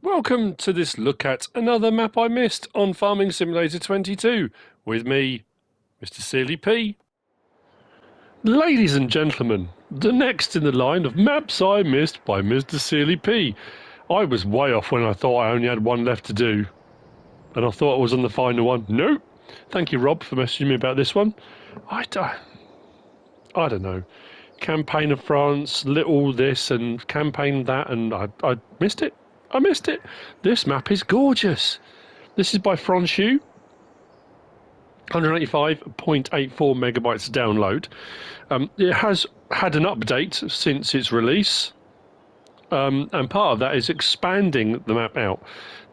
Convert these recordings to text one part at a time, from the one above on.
Welcome to this look at another map I missed on Farming Simulator 22 with me, MrSealyp. Ladies and gentlemen, the next in the line of maps I missed by MrSealyp. I was way off when I thought I only had one left to do, and I thought I was on the final one. Nope. Thank you, Rob, for messaging me about this one. I don't know. Campaign of France, little this and campaign that, and I missed it. I missed it. This map is gorgeous. This is by FRANCHOU. 185.84 megabytes to download. It has had an update since its release, and part of that is expanding the map out.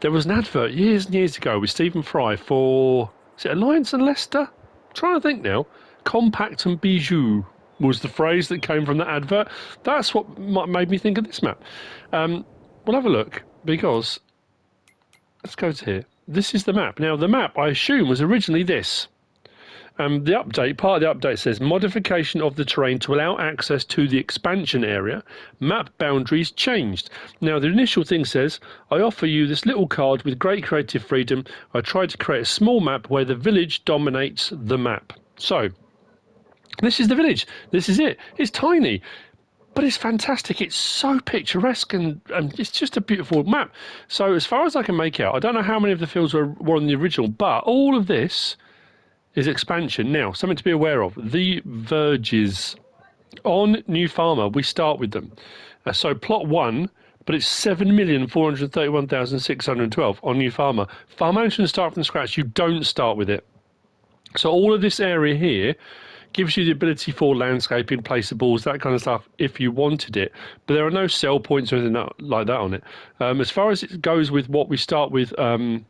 There was an advert years and years ago with Stephen Fry for, is it Alliance and Leicester? I'm trying to think now. Compact and Bijou was the phrase that came from that advert. That's what made me think of this map. We'll have a look, because let's go to here. This is the map. Now, the map, I assume, was originally this. The update, part of the update says, modification of the terrain to allow access to the expansion area. Map boundaries changed. Now, the initial thing says, I offer you this little card with great creative freedom. I tried to create a small map where the village dominates the map. So, this is the village. This is it. It's tiny, but it's fantastic. It's so picturesque, and it's just a beautiful map. So, as far as I can make out, I don't know how many of the fields were on the original, but all of this is expansion. Now, something to be aware of, the verges. On New Farmer, we start with them. So plot 1, but it's 7,431,612 on New Farmer. Farm Mansion start from scratch, you don't start with it. So all of this area here gives you the ability for landscaping, placeables, that kind of stuff, if you wanted it. But there are no sell points or anything like that on it. As far as it goes with what we start with on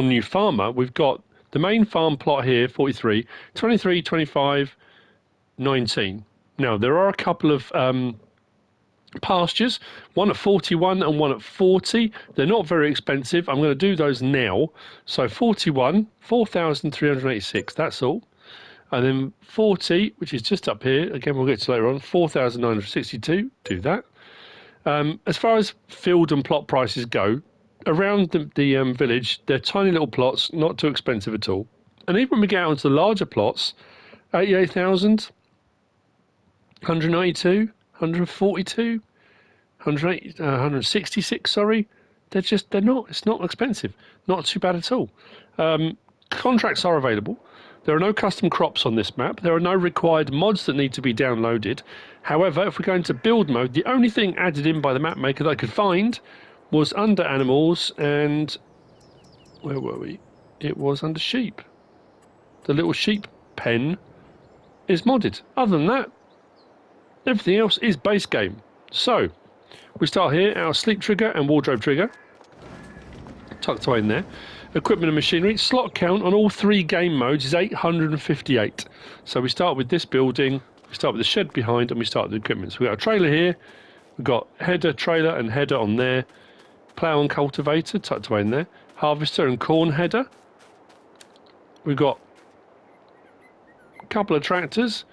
New Farmer, we've got the main farm plot here, 43, 23, 25, 19. Now, there are a couple of pastures, one at 41 and one at 40. They're not very expensive. I'm going to do those now. So 41, 4,386, that's all. And then 40, which is just up here, again, we'll get to later on, 4,962, do that. As far as field and plot prices go, around the village, they're tiny little plots, not too expensive at all. And even when we get out into the larger plots, 88,000, 192, 142, 166, sorry. It's not expensive. Not too bad at all. Contracts are available. There are no custom crops on this map. There are no required mods that need to be downloaded. However, if we go into build mode, the only thing added in by the map maker that I could find was under animals, and where were we? It was under sheep. The little sheep pen is modded. Other than that, everything else is base game. So, we start here, our sleep trigger and wardrobe trigger, tucked away in there. Equipment and machinery, slot count on all 3 game modes is 858. So we start with this building, we start with the shed behind, and we start with the equipment. So we've got a trailer here, we've got header, trailer and header on there, plough and cultivator tucked away in there, harvester and corn header. We've got a couple of tractors,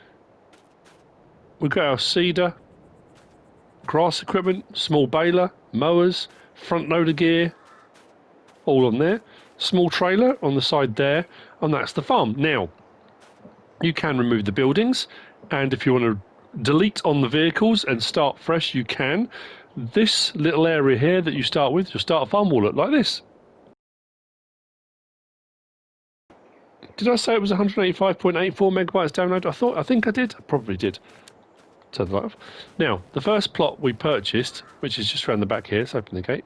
we've got our seeder, grass equipment, small baler, mowers, front loader gear, all on there. Small trailer on the side there, and that's the farm. Now, you can remove the buildings, and if you want to delete on the vehicles and start fresh, you can. This little area here that you start with, your start farm, will look like this. Did I say it was 185.84 megabytes download? I think I did. I probably did. Turn the light off. Now, the first plot we purchased, which is just around the back here, let's open the gate.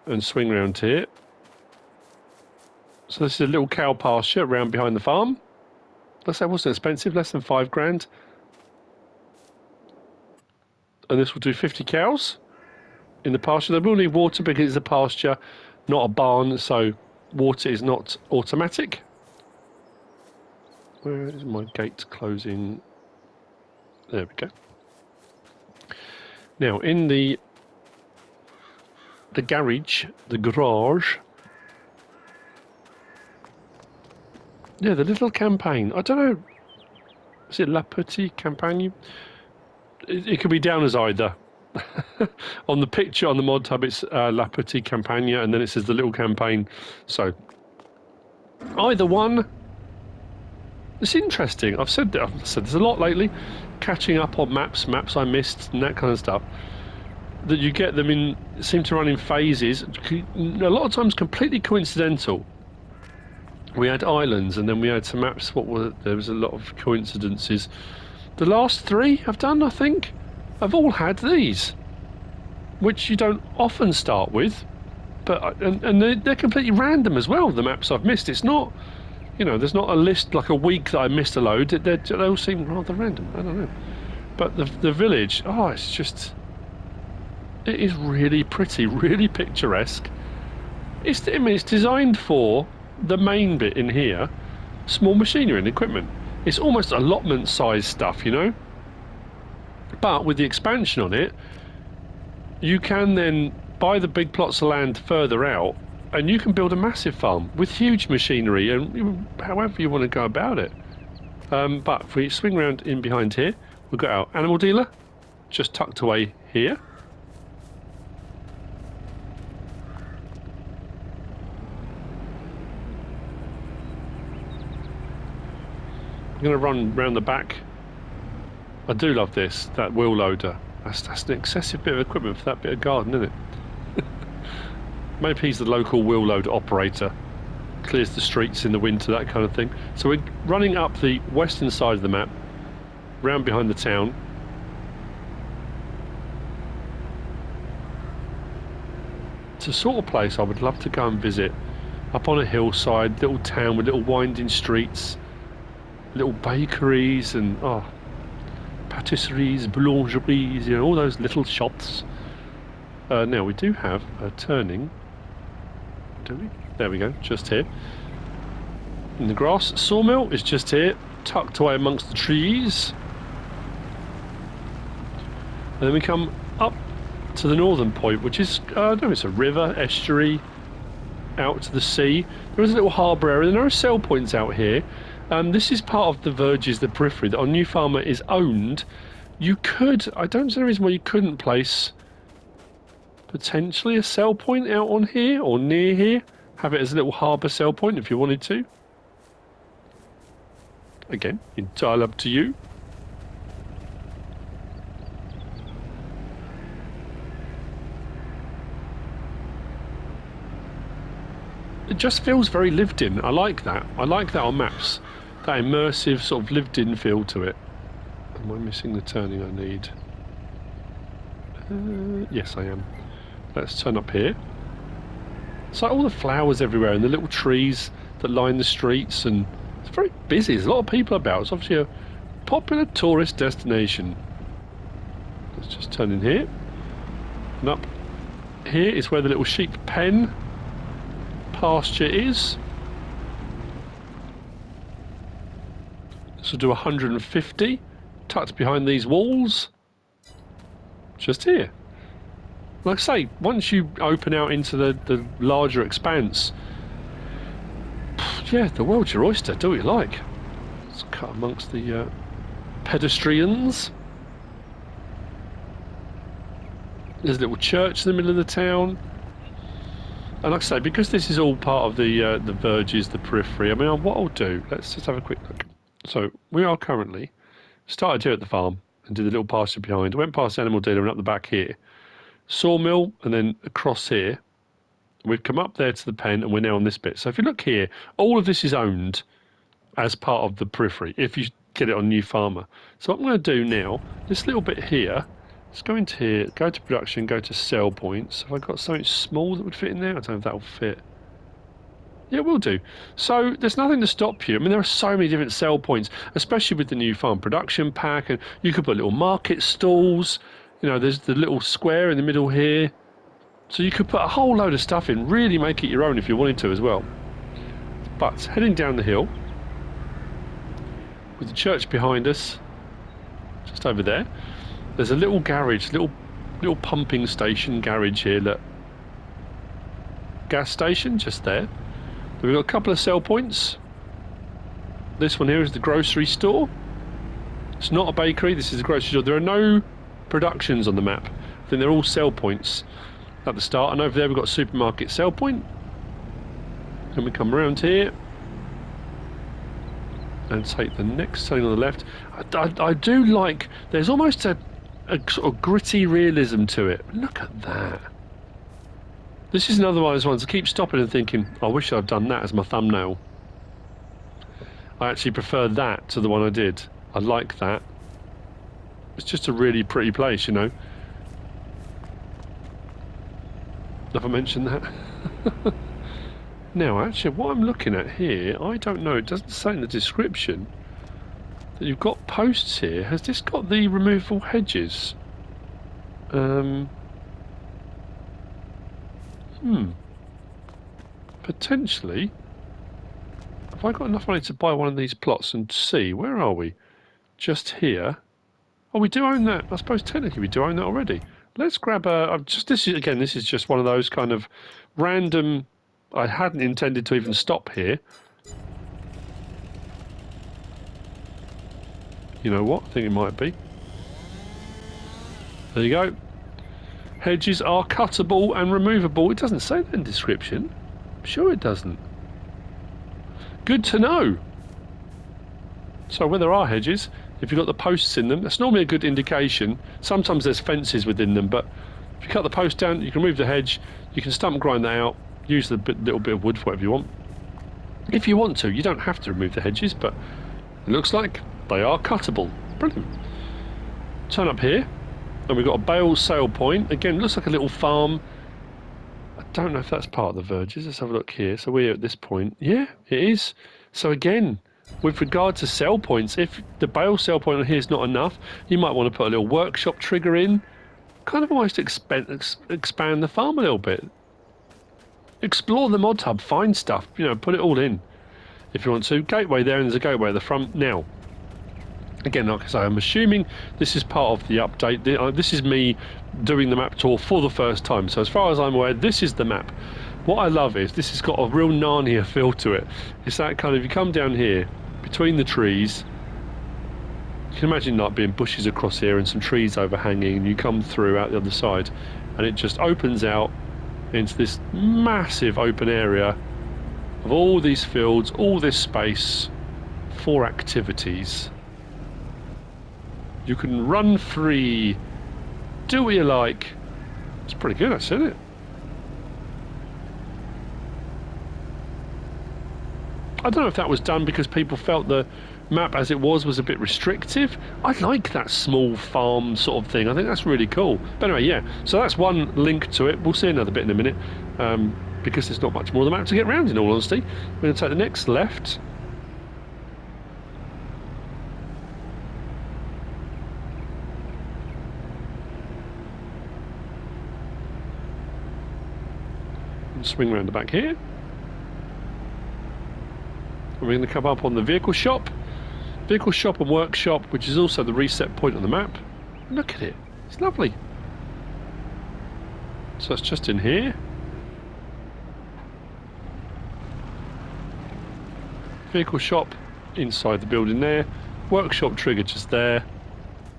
And swing around here. So this is a little cow pasture around behind the farm. Let's say it wasn't expensive, less than 5 grand. And this will do 50 cows in the pasture. They will need water because it's a pasture, not a barn, so water is not automatic. Where is my gate closing? There we go. Now, in the garage, yeah, the little campaign. I don't know, is it La Petite Campagne? it could be down as either. On the picture on the mod tab, it's La Petite Campagne, and then it says the little campaign. So either one. It's interesting. I've said this a lot lately, catching up on maps I missed, and that kind of stuff. That you get them in, seem to run in phases. A lot of times completely coincidental. We had islands, and then we had some maps. There was a lot of coincidences. The last 3 I've done, I think, have all had these, which you don't often start with, but and they're completely random as well. The maps I've missed, it's not, you know, there's not a list like a week that I missed a load. They all seem rather random. I don't know, but the village, oh, it's just, it is really pretty, really picturesque. I mean, it's designed for the main bit in here, small machinery and equipment. It's almost allotment size stuff, you know. But with the expansion on it, you can then buy the big plots of land further out, and you can build a massive farm with huge machinery and however you want to go about it. But if we swing around in behind here, we've got our animal dealer just tucked away here. I'm going to run round the back. I do love this, that wheel loader. That's an excessive bit of equipment for that bit of garden, isn't it? Maybe he's the local wheel load operator. Clears the streets in the winter, that kind of thing. So we're running up the western side of the map, round behind the town. It's a sort of place I would love to go and visit. Up on a hillside, little town with little winding streets, little bakeries and patisseries, boulangeries, you know, all those little shops. Now we do have a turning, do we? There we go, just here. In the grass, sawmill is just here, tucked away amongst the trees. And then we come up to the northern point, which is, I don't know, it's a river, estuary, out to the sea. There is a little harbour area. There are sell points out here. This is part of the verges, the periphery, that on New Farmer is owned. You could, I don't see a reason why you couldn't place potentially a sell point out on here or near here. Have it as a little harbour sell point if you wanted to. Again, entirely up to you. It just feels very lived in. I like that. I like that on maps. That immersive sort of lived in feel to it. Am I missing the turning I need? Yes, I am. Let's turn up here. It's like all the flowers everywhere and the little trees that line the streets, and it's very busy. There's a lot of people about. It's obviously a popular tourist destination. Let's just turn in here. And up here is where the little sheep pen pasture is. So do 150, tucked behind these walls. Just here. Like I say, once you open out into the larger expanse, yeah, the world's your oyster, do what you like. Let's cut amongst the pedestrians. There's a little church in the middle of the town. And like I say, because this is all part of the verges, the periphery, I mean, what I'll do, let's just have a quick look. So we are currently, started here at the farm and did a little pasture behind. Went past the animal dealer and up the back here. Sawmill, and then across here. We've come up there to the pen, and we're now on this bit. So if you look here, all of this is owned as part of the periphery, if you get it on New Farmer. So what I'm going to do now, this little bit here, let's go into here, go to production, go to sell points. Have I got something small that would fit in there? I don't know if that will fit. Yeah, it will do. So there's nothing to stop you. I mean, there are so many different sell points, especially with the new farm production pack, and you could put little market stalls. You know, there's the little square in the middle here. So you could put a whole load of stuff in, really make it your own if you wanted to as well. But heading down the hill, with the church behind us, just over there, there's a little garage, little pumping station garage here. Look, gas station just there. We've got a couple of sell points. This one here is the grocery store. It's not a bakery, this is a grocery store. There are no productions on the map. I think they're all sell points at the start, and over there we've got a supermarket sell point. Then we come around here and take the next thing on the left. I do like, there's almost a sort of gritty realism to it. Look at that. This is another one of those ones I keep stopping and thinking, I wish I'd done that as my thumbnail. I actually prefer that to the one I did. I like that. It's just a really pretty place, you know. Have I mentioned that? Now, actually, what I'm looking at here, I don't know. It doesn't say in the description that you've got posts here. Has this got the removable hedges? Potentially. Have I got enough money to buy one of these plots and see? Where are we? Just here. Oh, we do own that. I suppose technically we do own that already. Let's grab a... this is just one of those kind of random... I hadn't intended to even stop here. You know what? I think it might be. There you go. Hedges are cuttable and removable. It doesn't say that in the description. I'm sure it doesn't. Good to know. So where there are hedges, if you've got the posts in them, that's normally a good indication. Sometimes there's fences within them, but if you cut the post down, you can remove the hedge, you can stump grind that out, use the little bit of wood for whatever you want. If you want to, you don't have to remove the hedges, but it looks like they are cuttable. Brilliant. Turn up here, and we've got a bale sale point. Again, looks like a little farm. I don't know if that's part of the verges. Let's have a look here. So we're at this point. Yeah, it is. So again, with regard to sell points, if the bale sell point on here is not enough, you might want to put a little workshop trigger in. Kind of almost expand the farm a little bit. Explore the mod hub, find stuff, you know, put it all in if you want to. Gateway there, and there's a gateway at the front. Now, again, like I say, I'm assuming this is part of the update. This is me doing the map tour for the first time, so as far as I'm aware, this is the map. What I love is this has got a real Narnia feel to it. It's that kind of, you come down here between the trees, you can imagine like being bushes across here and some trees overhanging, and you come through out the other side and it just opens out into this massive open area of all these fields, all this space for activities. You can run free, do what you like. It's pretty good, isn't it? I don't know if that was done because people felt the map as it was a bit restrictive. I like that small farm sort of thing. I think that's really cool. But anyway, yeah, so that's one link to it. We'll see another bit in a minute because there's not much more of the map to get around, in all honesty. We're going to take the next left. And swing around the back here. We're going to come up on the vehicle shop and workshop, which is also the reset point on the map. Look at it, it's lovely. So it's just in here. Vehicle shop inside the building there, workshop trigger just there,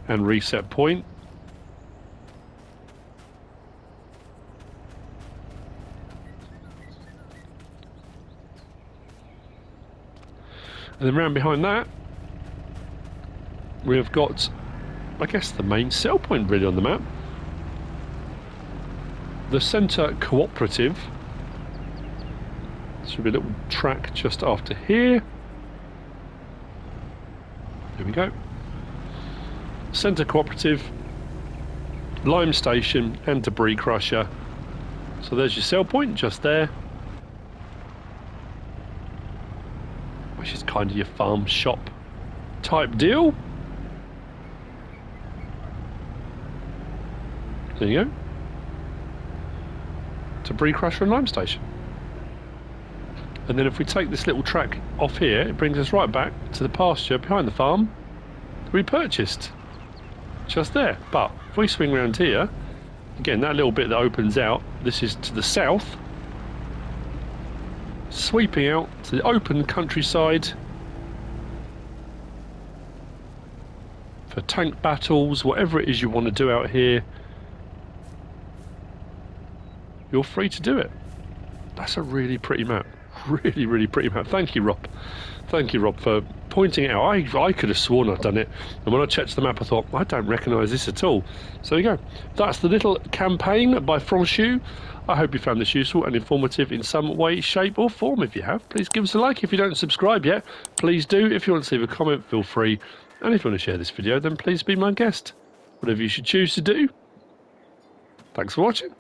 and reset point. And then round behind that, we have got, I guess, the main sell point really on the map. The centre cooperative. This should be a little track just after here. There we go. Centre cooperative, lime station and debris crusher. So there's your sell point just there. Which is kind of your farm shop type deal. There you go. Debris crusher and lime station. And then if we take this little track off here, it brings us right back to the pasture behind the farm that we purchased. Just there. But if we swing around here, again, that little bit that opens out, this is to the south. Sweeping out to the open countryside for tank battles, whatever it is you want to do out here, you're free to do it. That's a really pretty map. Really, really pretty map. Thank you, Rob. Thank you, Rob, for pointing it out. I could have sworn I'd done it, and when I checked the map, I thought, I don't recognise this at all. So there you go. That's the little campaign by FRANCHOU. I hope you found this useful and informative in some way, shape, or form. If you have, please give us a like. If you don't subscribe yet, please do. If you want to leave a comment, feel free. And if you want to share this video, then please be my guest. Whatever you should choose to do. Thanks for watching.